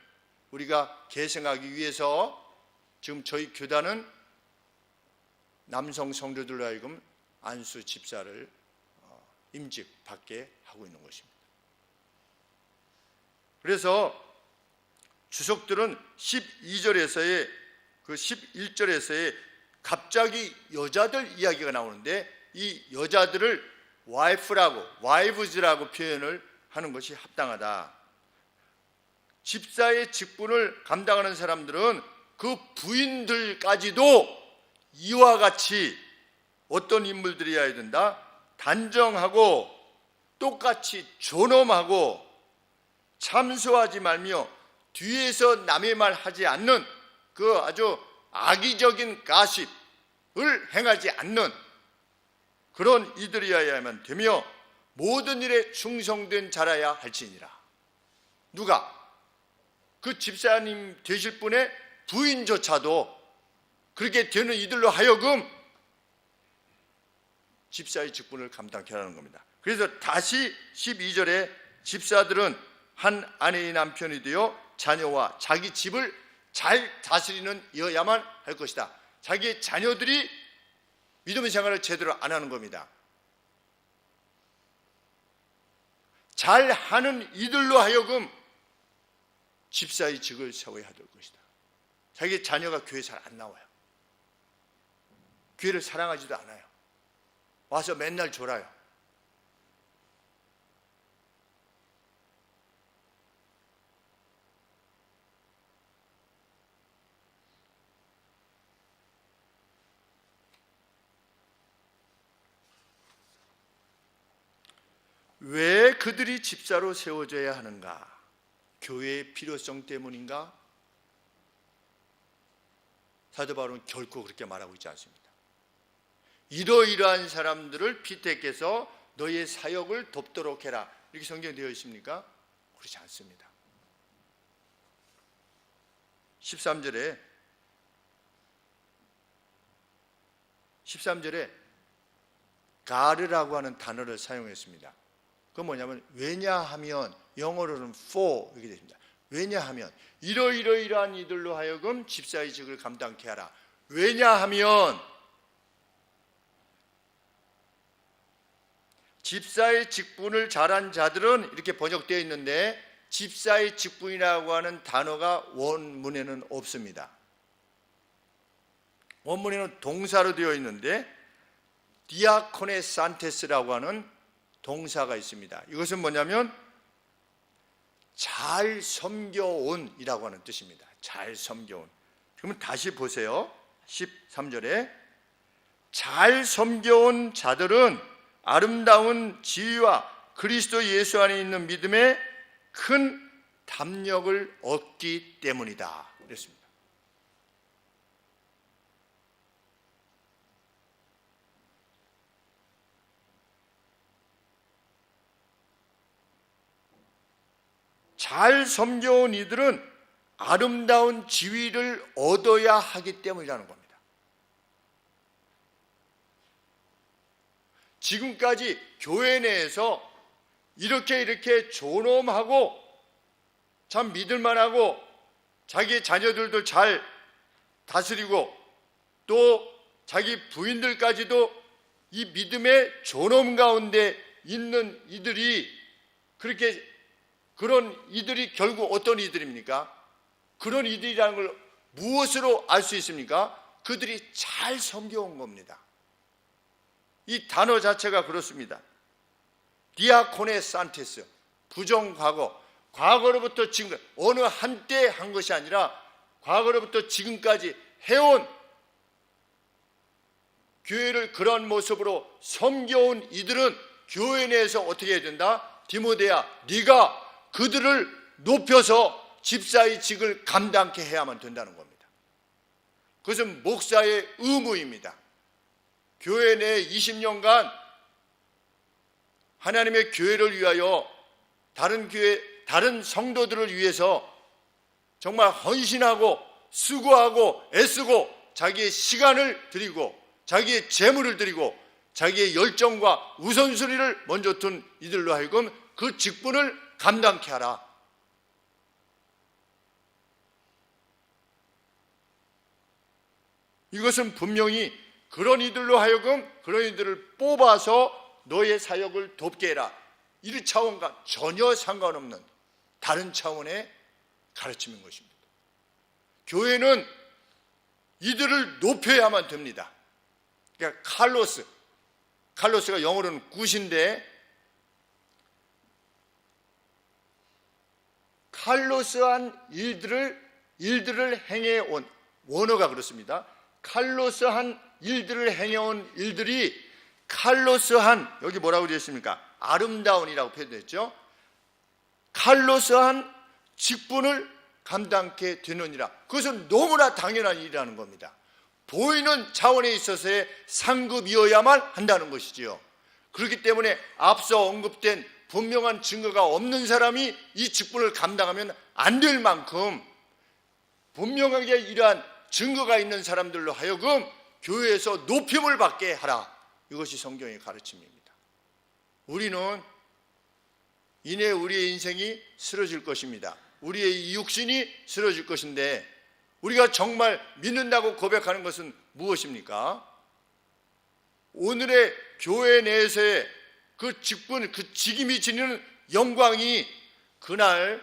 우리가 계승하기 위해서 지금 저희 교단은 남성 성도들로 하여금 안수 집사를 임직받게 하고 있는 것입니다. 그래서 주석들은 12절에서의 그 11절에서의 갑자기 여자들 이야기가 나오는데 이 여자들을 와이브즈라고 표현을 하는 것이 합당하다. 집사의 직분을 감당하는 사람들은 그 부인들까지도 이와 같이 어떤 인물들이어야 된다? 단정하고 똑같이 존엄하고 참소하지 말며 뒤에서 남의 말 하지 않는 그 아주 악의적인 가십을 행하지 않는 그런 이들이어야만 되며 모든 일에 충성된 자라야 할지니라. 누가? 그 집사님 되실 분의 부인조차도 그렇게 되는 이들로 하여금 집사의 직분을 감당케 하는 겁니다. 그래서 다시 12절에 집사들은 한 아내의 남편이 되어 자녀와 자기 집을 잘 다스리는 이어야만 할 것이다. 자기의 자녀들이 믿음의 생활을 제대로 안 하는 겁니다. 잘하는 이들로 하여금 집사의 직을 세워야 될 것이다. 자기 자녀가 교회 잘 안 나와요. 교회를 사랑하지도 않아요. 와서 맨날 졸아요. 왜 그들이 집사로 세워져야 하는가? 교회의 필요성 때문인가? 사도 바울은 결코 그렇게 말하고 있지 않습니다. 이러이러한 사람들을 피태께서 너의 사역을 돕도록 해라. 이렇게 성경에 되어 있습니까? 그렇지 않습니다. 13절에 가르라고 하는 단어를 사용했습니다. 그건 뭐냐면 왜냐하면, 영어로는 for 이렇게 됩니다. 왜냐하면 이러이러이러한 이들로 하여금 집사의 직을 감당케 하라. 왜냐하면 집사의 직분을 잘한 자들은 이렇게 번역되어 있는데 집사의 직분이라고 하는 단어가 원문에는 없습니다. 원문에는 동사로 되어 있는데 디아코네 산테스라고 하는 동사가 있습니다. 이것은 뭐냐면 잘 섬겨온이라고 하는 뜻입니다. 잘 섬겨온. 그러면 다시 보세요. 13절에 잘 섬겨온 자들은 아름다운 지위와 그리스도 예수 안에 있는 믿음에 큰 담력을 얻기 때문이다. 그랬습니다. 잘 섬겨온 이들은 아름다운 지위를 얻어야 하기 때문이라는 겁니다. 지금까지 교회 내에서 이렇게 존엄하고 참 믿을만하고 자기 자녀들도 잘 다스리고 또 자기 부인들까지도 이 믿음의 존엄 가운데 있는 이들이 그런 이들이 결국 어떤 이들입니까? 그런 이들이라는 걸 무엇으로 알 수 있습니까? 그들이 잘 섬겨온 겁니다. 이 단어 자체가 그렇습니다. 디아코네 산테스, 부정과거, 과거로부터 지금 어느 한때 한 것이 아니라 과거로부터 지금까지 해온 교회를 그런 모습으로 섬겨온 이들은 교회 내에서 어떻게 해야 된다? 디모데야, 네가 그들을 높여서 집사의 직을 감당케 해야만 된다는 겁니다. 그것은 목사의 의무입니다. 교회 내 20년간 하나님의 교회를 위하여 다른 교회, 다른 성도들을 위해서 정말 헌신하고 수고하고 애쓰고 자기의 시간을 드리고 자기의 재물을 드리고 자기의 열정과 우선순위를 먼저 둔 이들로 하여금 그 직분을 감당케 하라. 이것은 분명히 그런 이들로 하여금 그런 이들을 뽑아서 너의 사역을 돕게 해라. 이 차원과 전혀 상관없는 다른 차원의 가르침인 것입니다. 교회는 이들을 높여야만 됩니다. 그러니까 칼로스가 영어로는 굿인데 칼로스한 일들을 행해온 원어가 그렇습니다. 칼로스한 일들을 행해온 일들이 칼로스한 여기 뭐라고 되어 있습니까? 아름다운이라고 표현됐죠. 칼로스한 직분을 감당케 되느니라. 그것은 너무나 당연한 일이라는 겁니다. 보이는 차원에 있어서의 상급이어야만 한다는 것이지요. 그렇기 때문에 앞서 언급된 분명한 증거가 없는 사람이 이 직분을 감당하면 안 될 만큼 분명하게 이러한 증거가 있는 사람들로 하여금 교회에서 높임을 받게 하라. 이것이 성경의 가르침입니다. 우리는 이내 우리의 인생이 쓰러질 것입니다. 우리의 육신이 쓰러질 것인데 우리가 정말 믿는다고 고백하는 것은 무엇입니까? 오늘의 교회 내에서의 그 직분, 그 직임이 지니는 영광이 그날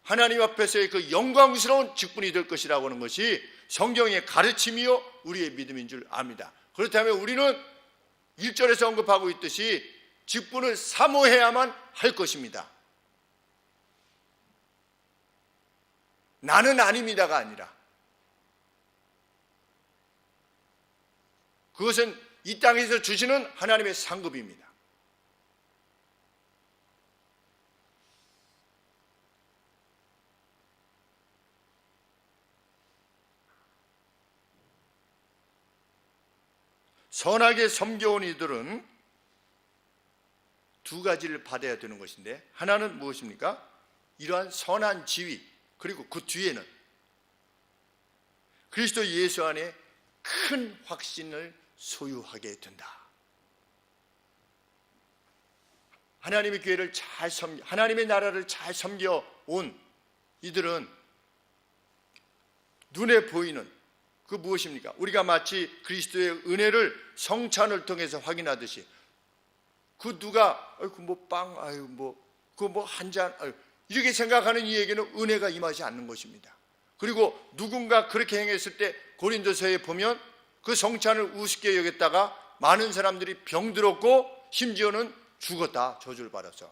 하나님 앞에서의 그 영광스러운 직분이 될 것이라고 하는 것이 성경의 가르침이요 우리의 믿음인 줄 압니다. 그렇다면 우리는 1절에서 언급하고 있듯이 직분을 사모해야만 할 것입니다. 나는 아닙니다가 아니라 그것은 이 땅에서 주시는 하나님의 상급입니다. 선하게 섬겨온 이들은 두 가지를 받아야 되는 것인데 하나는 무엇입니까? 이러한 선한 지위 그리고 그 뒤에는 그리스도 예수 안에 큰 확신을 소유하게 된다. 하나님의 교회를 잘 섬겨 하나님의 나라를 잘 섬겨온 이들은 눈에 보이는 그 무엇입니까? 우리가 마치 그리스도의 은혜를 성찬을 통해서 확인하듯이 그 누가 한 잔 이렇게 생각하는 이에게는 은혜가 임하지 않는 것입니다. 그리고 누군가 그렇게 행했을 때 고린도서에 보면 그 성찬을 우습게 여겼다가 많은 사람들이 병들었고 심지어는 죽었다. 저주를 받아서.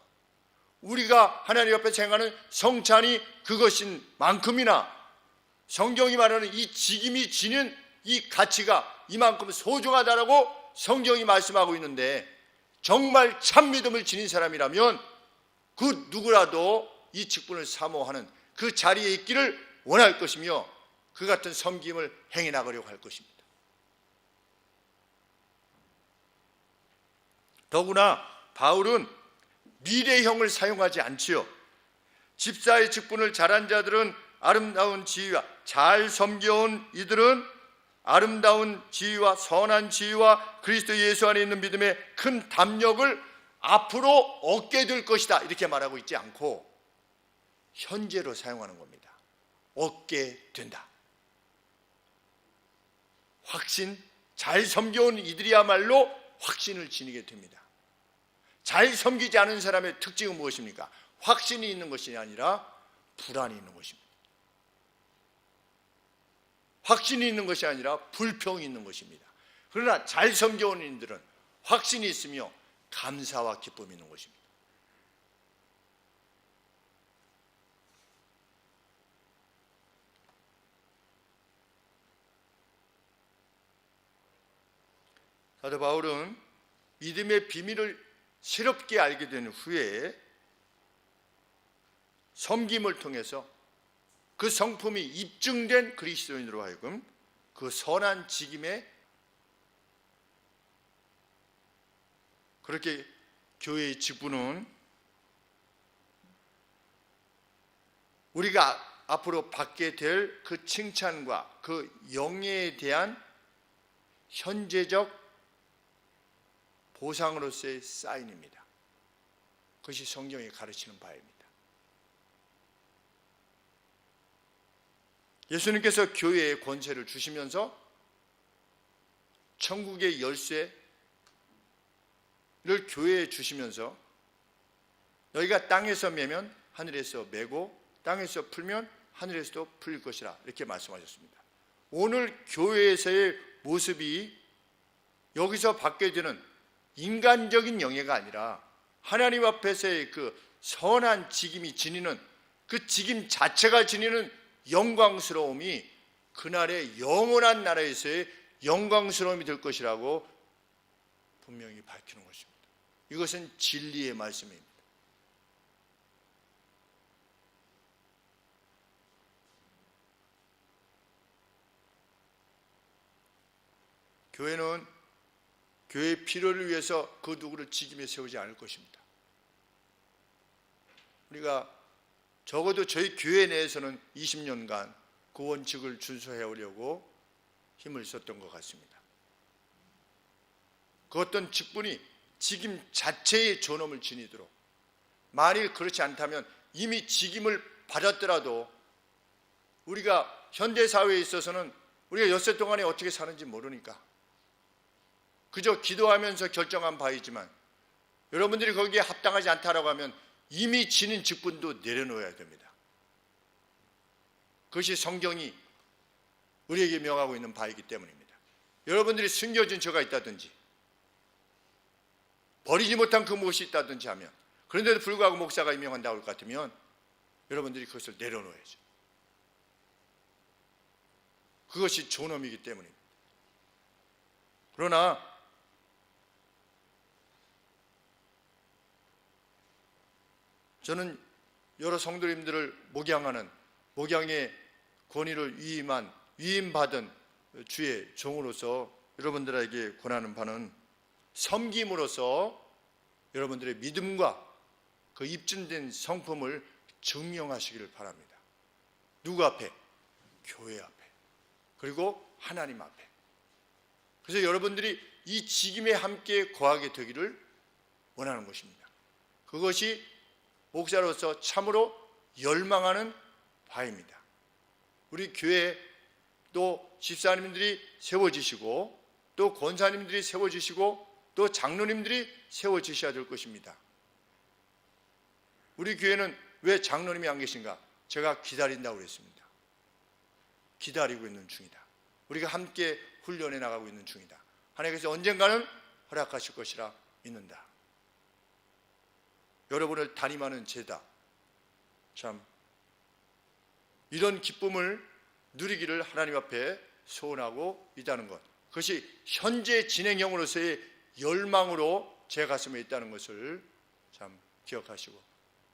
우리가 하나님 앞에 행하는 성찬이 그것인 만큼이나 성경이 말하는 이 직임이 지닌 이 가치가 이만큼 소중하다라고 성경이 말씀하고 있는데 정말 참 믿음을 지닌 사람이라면 그 누구라도 이 직분을 사모하는 그 자리에 있기를 원할 것이며 그 같은 섬김을 행해 나가려고 할 것입니다. 더구나 바울은 미래형을 사용하지 않지요. 집사의 직분을 잘한 자들은 아름다운 지위와 잘 섬겨온 이들은 아름다운 지위와 선한 지위와 그리스도 예수 안에 있는 믿음의 큰 담력을 앞으로 얻게 될 것이다 이렇게 말하고 있지 않고 현재로 사용하는 겁니다. 얻게 된다. 확신, 잘 섬겨온 이들이야말로 확신을 지니게 됩니다. 잘 섬기지 않은 사람의 특징은 무엇입니까? 확신이 있는 것이 아니라 불안이 있는 것입니다. 확신이 있는 것이 아니라 불평이 있는 것입니다. 그러나 잘 섬겨온 인들은 확신이 있으며 감사와 기쁨이 있는 것입니다. 사도 바울은 믿음의 비밀을 새롭게 알게 된 후에 섬김을 통해서 그 성품이 입증된 그리스도인으로 하여금 그 선한 직임에 그렇게 교회의 직분은 우리가 앞으로 받게 될 그 칭찬과 그 영예에 대한 현재적 보상으로서의 사인입니다. 그것이 성경이 가르치는 바입니다. 예수님께서 교회에 권세를 주시면서 천국의 열쇠를 교회에 주시면서 너희가 땅에서 매면 하늘에서 매고 땅에서 풀면 하늘에서도 풀릴 것이라 이렇게 말씀하셨습니다. 오늘 교회에서의 모습이 여기서 받게 되는 인간적인 영예가 아니라 하나님 앞에서의 그 선한 직임이 지니는 그 직임 자체가 지니는 영광스러움이 그날의 영원한 나라에서의 영광스러움이 될 것이라고 분명히 밝히는 것입니다. 이것은 진리의 말씀입니다. 교회는 교회의 필요를 위해서 그 누구를 직임에 세우지 않을 것입니다. 우리가 적어도 저희 교회 내에서는 20년간 그 원칙을 준수해 오려고 힘을 썼던 것 같습니다. 그 어떤 직분이 직임 자체의 존엄을 지니도록, 만일 그렇지 않다면 이미 직임을 받았더라도 우리가 현대사회에 있어서는 우리가 엿새 동안에 어떻게 사는지 모르니까 그저 기도하면서 결정한 바이지만, 여러분들이 거기에 합당하지 않다라고 하면 이미 지닌 직분도 내려놓아야 됩니다. 그것이 성경이 우리에게 명하고 있는 바이기 때문입니다. 여러분들이 숨겨진 죄가 있다든지 버리지 못한 그 무엇이 있다든지 하면, 그런데도 불구하고 목사가 임명한다고 할 것 같으면 여러분들이 그것을 내려놓아야죠. 그것이 존엄이기 때문입니다. 그러나 저는 여러 성도님들을 목양하는, 목양의 권위를 위임받은 주의 종으로서 여러분들에게 권하는 바는 섬김으로써 여러분들의 믿음과 그 입증된 성품을 증명하시기를 바랍니다. 누구 앞에? 교회 앞에, 그리고 하나님 앞에. 그래서 여러분들이 이 직임에 함께 거하게 되기를 원하는 것입니다. 그것이 목사로서 참으로 열망하는 바입니다. 우리 교회에 또 집사님들이 세워지시고, 또 권사님들이 세워지시고, 또 장로님들이 세워지셔야 될 것입니다. 우리 교회는 왜 장로님이 안 계신가? 제가 기다린다고 그랬습니다. 기다리고 있는 중이다. 우리가 함께 훈련해 나가고 있는 중이다. 하나님께서 언젠가는 허락하실 것이라 믿는다. 여러분을 담임하는 제다. 참 이런 기쁨을 누리기를 하나님 앞에 소원하고 있다는 것, 그것이 현재 진행형으로서의 열망으로 제 가슴에 있다는 것을 참 기억하시고,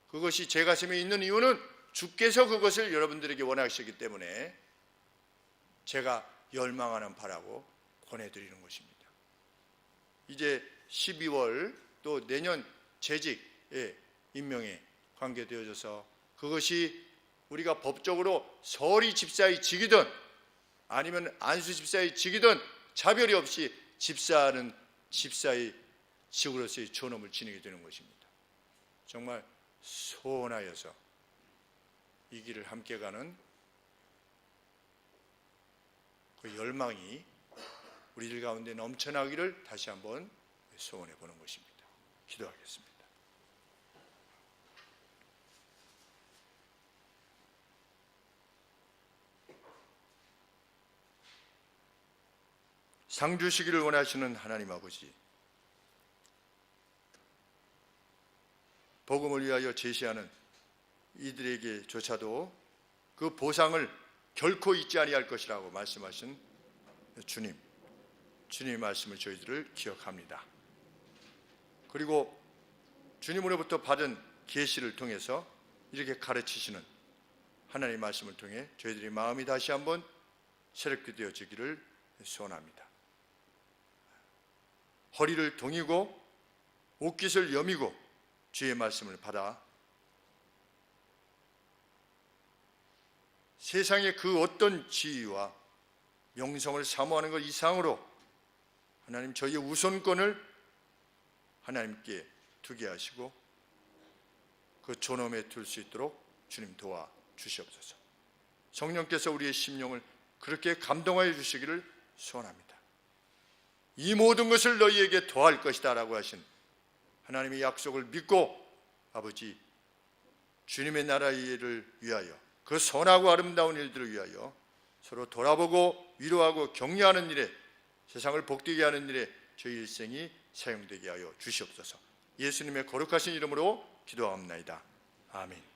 그것이 제 가슴에 있는 이유는 주께서 그것을 여러분들에게 원하시기 때문에 제가 열망하는 바라고 권해드리는 것입니다. 이제 12월 또 내년 재직에 임명에 관계되어져서 그것이 우리가 법적으로 서리 집사의 직이든 아니면 안수 집사의 직이든 차별이 없이 집사는 집사의 직으로서의 존엄을 지니게 되는 것입니다. 정말 소원하여서 이 길을 함께 가는 그 열망이 우리들 가운데 넘쳐나기를 다시 한번 소원해 보는 것입니다. 기도하겠습니다. 상 주시기를 원하시는 하나님 아버지, 복음을 위하여 제시하는 이들에게조차도 그 보상을 결코 잊지 아니할 것이라고 말씀하신 주님의 말씀을 저희들을 기억합니다. 그리고 주님으로부터 받은 계시를 통해서 이렇게 가르치시는 하나님의 말씀을 통해 저희들의 마음이 다시 한번 새롭게 되어지기를 소원합니다. 허리를 동이고 옷깃을 여미고 주의 말씀을 받아 세상의 그 어떤 지위와 명성을 사모하는 것 이상으로 하나님 저희의 우선권을 하나님께 두게 하시고 그 존엄에 둘 수 있도록 주님 도와 주시옵소서. 성령께서 우리의 심령을 그렇게 감동하여 주시기를 소원합니다. 이 모든 것을 너희에게 더할 것이다 라고 하신 하나님의 약속을 믿고 아버지 주님의 나라의 일을 위하여 그 선하고 아름다운 일들을 위하여 서로 돌아보고 위로하고 격려하는 일에 세상을 복되게 하는 일에 저희 일생이 사용되게 하여 주시옵소서. 예수님의 거룩하신 이름으로 기도하옵나이다. 아멘.